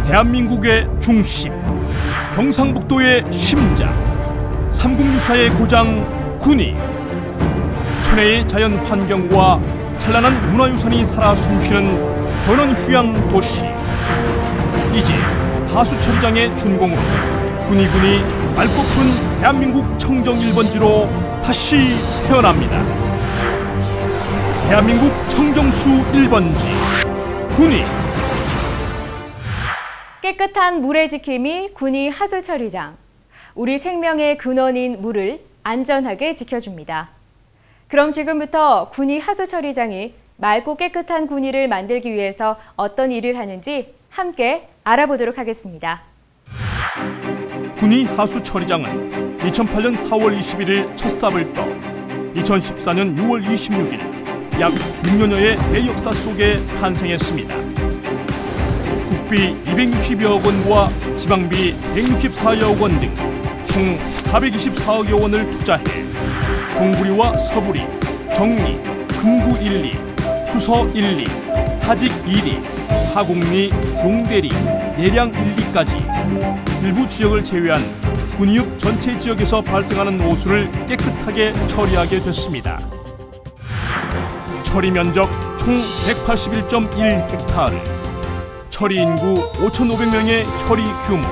대한민국의 중심, 경상북도의 심장, 삼국유사의 고장 군위. 천혜의 자연 환경과 찬란한 문화유산이 살아 숨쉬는 전원휴양 도시. 이제 하수처리장의 준공으로 군위군이 맑고픈 대한민국 청정 1번지로 다시 태어납니다. 대한민국 청정수 1번지 군위. 깨끗한 물의 지킴이 군위 하수처리장. 우리 생명의 근원인 물을 안전하게 지켜줍니다. 그럼 지금부터 군위 하수처리장이 맑고 깨끗한 군위를 만들기 위해서 어떤 일을 하는지 함께 알아보도록 하겠습니다. 군위 하수처리장은 2008년 4월 21일 첫 삽을 떠 2014년 6월 26일 약 6년여의 대역사 속에 탄생했습니다. 국비 260여억 원과 지방비 164여억 원 등 총 424억여 원을 투자해 동부리와 서부리, 정리, 금구 1리, 수서 1리, 사직 2리, 하곡리, 용대리, 예량 1리까지 일부 지역을 제외한 군위읍 전체 지역에서 발생하는 오수를 깨끗하게 처리하게 됐습니다. 처리 면적 총 181.1헥타르, 처리 인구 5,500명의 처리 규모,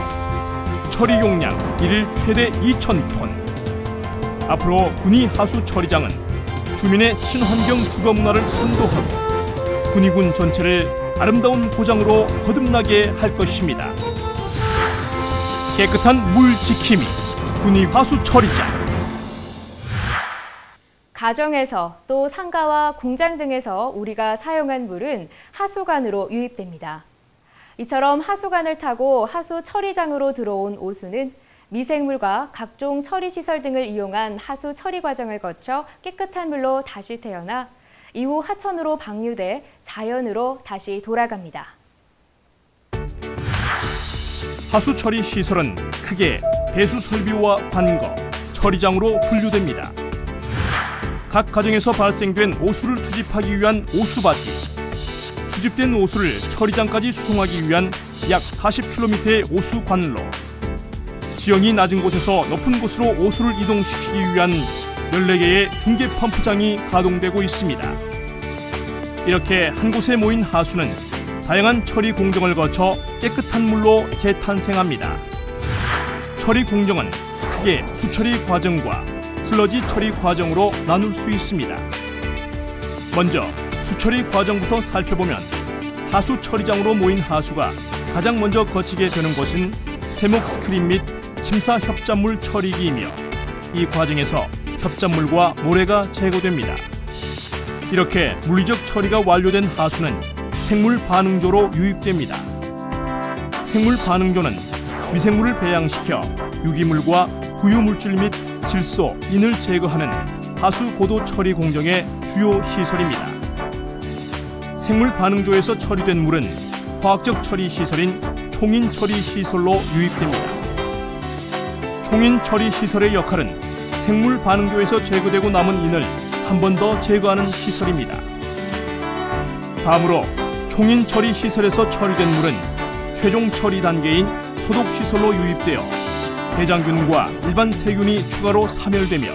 처리 용량 1일 최대 2,000톤. 앞으로 군위 하수처리장은 주민의 친환경 주거 문화를 선도하고 군위군 전체를 아름다운 고장으로 거듭나게 할 것입니다. 깨끗한 물 지킴이 군위 하수처리장. 가정에서 또 상가와 공장 등에서 우리가 사용한 물은 하수관으로 유입됩니다. 이처럼 하수관을 타고 하수처리장으로 들어온 오수는 미생물과 각종 처리시설 등을 이용한 하수 처리 과정을 거쳐 깨끗한 물로 다시 태어나 이후 하천으로 방류돼 자연으로 다시 돌아갑니다. 하수 처리 시설은 크게 배수 설비와 관거, 처리장으로 분류됩니다. 각 가정에서 발생된 오수를 수집하기 위한 오수바지, 수집된 오수를 처리장까지 수송하기 위한 약 40km의 오수 관로, 지형이 낮은 곳에서 높은 곳으로 오수를 이동시키기 위한 14개의 중계 펌프장이 가동되고 있습니다. 이렇게 한 곳에 모인 하수는 다양한 처리 공정을 거쳐 깨끗한 물로 재탄생합니다. 처리 공정은 크게 수처리 과정과 슬러지 처리 과정으로 나눌 수 있습니다. 먼저 수처리 과정부터 살펴보면 하수 처리장으로 모인 하수가 가장 먼저 거치게 되는 곳은 세목 스크린 및 침사 협잡물 처리기이며 이 과정에서 협잡물과 모래가 제거됩니다. 이렇게 물리적 처리가 완료된 하수는 생물 반응조로 유입됩니다. 생물 반응조는 미생물을 배양시켜 유기물과 부유물질 및 질소, 인을 제거하는 하수 고도 처리 공정의 주요 시설입니다. 생물 반응조에서 처리된 물은 화학적 처리 시설인 총인 처리 시설로 유입됩니다. 총인 처리 시설의 역할은 생물 반응조에서 제거되고 남은 인을 한 번 더 제거하는 시설입니다. 다음으로 총인 처리 시설에서 처리된 물은 최종 처리 단계인 소독 시설로 유입되어 대장균과 일반 세균이 추가로 사멸되며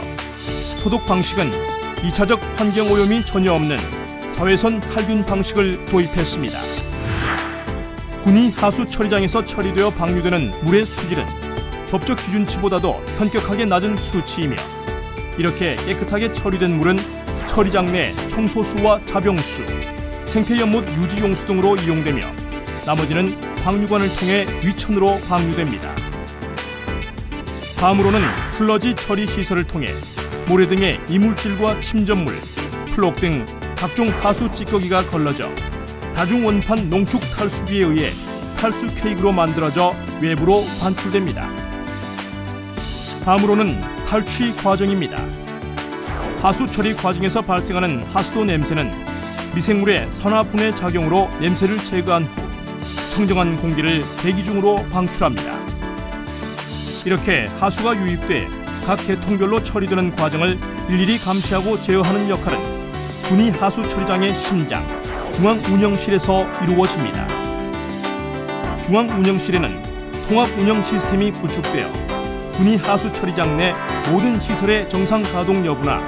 소독 방식은 2차적 환경 오염이 전혀 없는 자외선 살균 방식을 도입했습니다. 군위 하수 처리장에서 처리되어 방류되는 물의 수질은 법적 기준치보다도 현격하게 낮은 수치이며 이렇게 깨끗하게 처리된 물은 처리장 내 청소수와 잡용수, 생태연못 유지용수 등으로 이용되며 나머지는 방류관을 통해 위천으로 방류됩니다. 다음으로는 슬러지 처리 시설을 통해 모래 등의 이물질과 침전물, 플록 등 각종 하수 찌꺼기가 걸러져 다중원판 농축 탈수기에 의해 탈수 케이크로 만들어져 외부로 반출됩니다. 다음으로는 탈취 과정입니다. 하수 처리 과정에서 발생하는 하수도 냄새는 미생물의 산화분해 작용으로 냄새를 제거한 후 청정한 공기를 대기 중으로 방출합니다. 이렇게 하수가 유입돼 각 계통별로 처리되는 과정을 일일이 감시하고 제어하는 역할은 군위 하수 처리장의 심장, 중앙운영실에서 이루어집니다. 중앙운영실에는 통합운영 시스템이 구축되어 군위 하수처리장 내 모든 시설의 정상 가동 여부나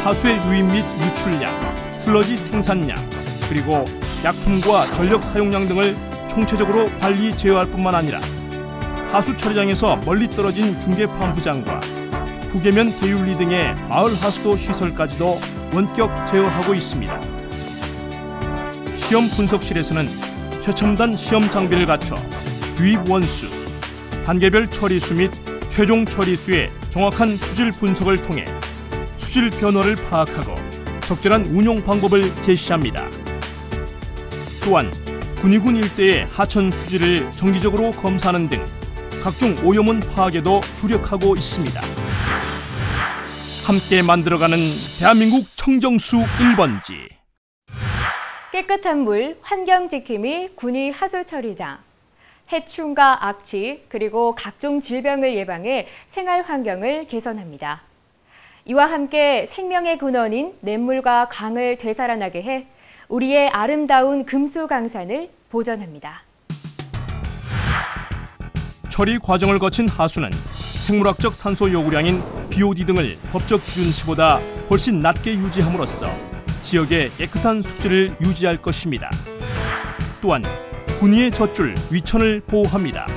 하수의 유입 및 유출량, 슬러지 생산량, 그리고 약품과 전력 사용량 등을 총체적으로 관리 제어할 뿐만 아니라 하수처리장에서 멀리 떨어진 중계펌프장과 부계면 대윤리 등의 마을 하수도 시설까지도 원격 제어하고 있습니다. 시험 분석실에서는 최첨단 시험 장비를 갖춰 유입 원수, 단계별 처리수 및 최종 처리수의 정확한 수질 분석을 통해 수질 변화를 파악하고 적절한 운용 방법을 제시합니다. 또한 군위군 일대의 하천 수질을 정기적으로 검사하는 등 각종 오염원 파악에도 주력하고 있습니다. 함께 만들어가는 대한민국 청정수 1번지. 깨끗한 물, 환경 지킴이 군위 하수처리장. 해충과 악취, 그리고 각종 질병을 예방해 생활 환경을 개선합니다. 이와 함께 생명의 근원인 냇물과 강을 되살아나게 해 우리의 아름다운 금수강산을 보존합니다. 처리 과정을 거친 하수는 생물학적 산소 요구량인 BOD 등을 법적 기준치보다 훨씬 낮게 유지함으로써 지역의 깨끗한 수질을 유지할 것입니다. 또한 군위의 젖줄 위천을 보호합니다.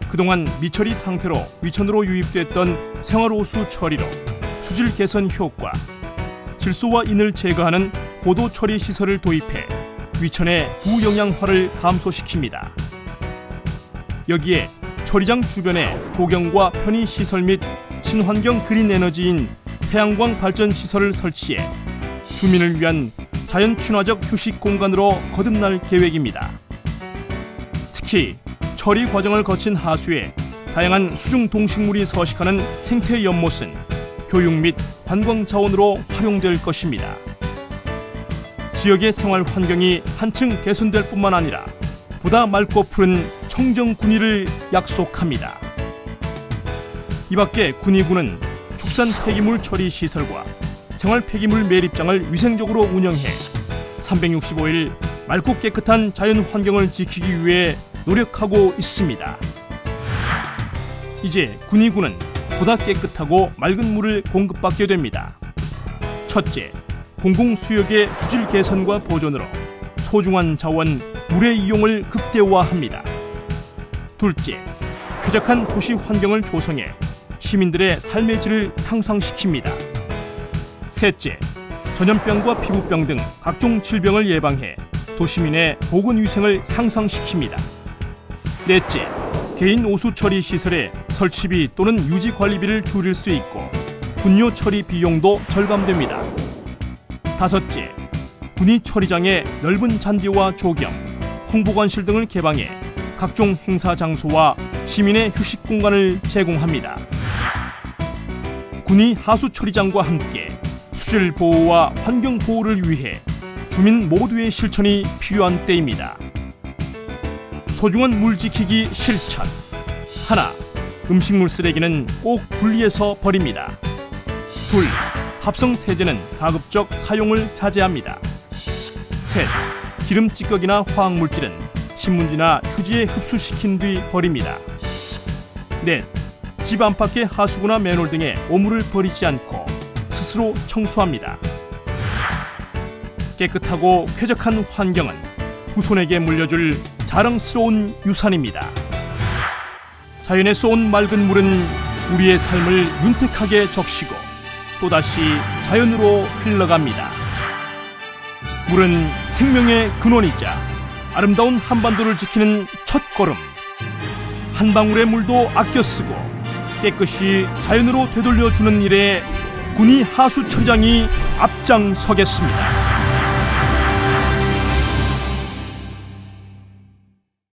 그동안 미처리 상태로 위천으로 유입됐던 생활호수 처리로 수질 개선 효과, 질소와 인을 제거하는 고도 처리 시설을 도입해 위천의 부영양화를 감소시킵니다. 여기에 처리장 주변에 조경과 편의 시설 및 친환경 그린 에너지인 태양광 발전 시설을 설치해 주민을 위한 자연 친화적 휴식 공간으로 거듭날 계획입니다. 특히 처리 과정을 거친 하수에 다양한 수중 동식물이 서식하는 생태 연못은 교육 및 관광 자원으로 활용될 것입니다. 지역의 생활 환경이 한층 개선될 뿐만 아니라 보다 맑고 푸른 청정 군위를 약속합니다. 이 밖에 군위군은 축산 폐기물 처리 시설과 생활 폐기물 매립장을 위생적으로 운영해 365일 맑고 깨끗한 자연 환경을 지키기 위해 노력하고 있습니다. 이제 군위군은 보다 깨끗하고 맑은 물을 공급받게 됩니다. 첫째, 공공수역의 수질 개선과 보존으로 소중한 자원 물의 이용을 극대화합니다. 둘째, 쾌적한 도시 환경을 조성해 시민들의 삶의 질을 향상시킵니다. 셋째, 전염병과 피부병 등 각종 질병을 예방해 도시민의 보건위생을 향상시킵니다. 넷째, 개인 오수 처리 시설의 설치비 또는 유지 관리비를 줄일 수 있고 분뇨 처리 비용도 절감됩니다. 다섯째, 군위 처리장의 넓은 잔디와 조경, 홍보관실 등을 개방해 각종 행사 장소와 시민의 휴식 공간을 제공합니다. 군위 하수 처리장과 함께 수질 보호와 환경 보호를 위해 주민 모두의 실천이 필요한 때입니다. 소중한 물 지키기 실천. 하나, 음식물 쓰레기는 꼭 분리해서 버립니다. 둘, 합성 세제는 가급적 사용을 자제합니다. 셋, 기름 찌꺼기나 화학물질은 신문지나 휴지에 흡수시킨 뒤 버립니다. 넷, 집 안팎의 하수구나 맨홀 등에 오물을 버리지 않고 스스로 청소합니다. 깨끗하고 쾌적한 환경은 후손에게 물려줄 자랑스러운 유산입니다. 자연에서 온 맑은 물은 우리의 삶을 윤택하게 적시고 또다시 자연으로 흘러갑니다. 물은 생명의 근원이자 아름다운 한반도를 지키는 첫걸음. 한 방울의 물도 아껴 쓰고 깨끗이 자연으로 되돌려주는 일에 군위 하수처리장이 앞장서겠습니다.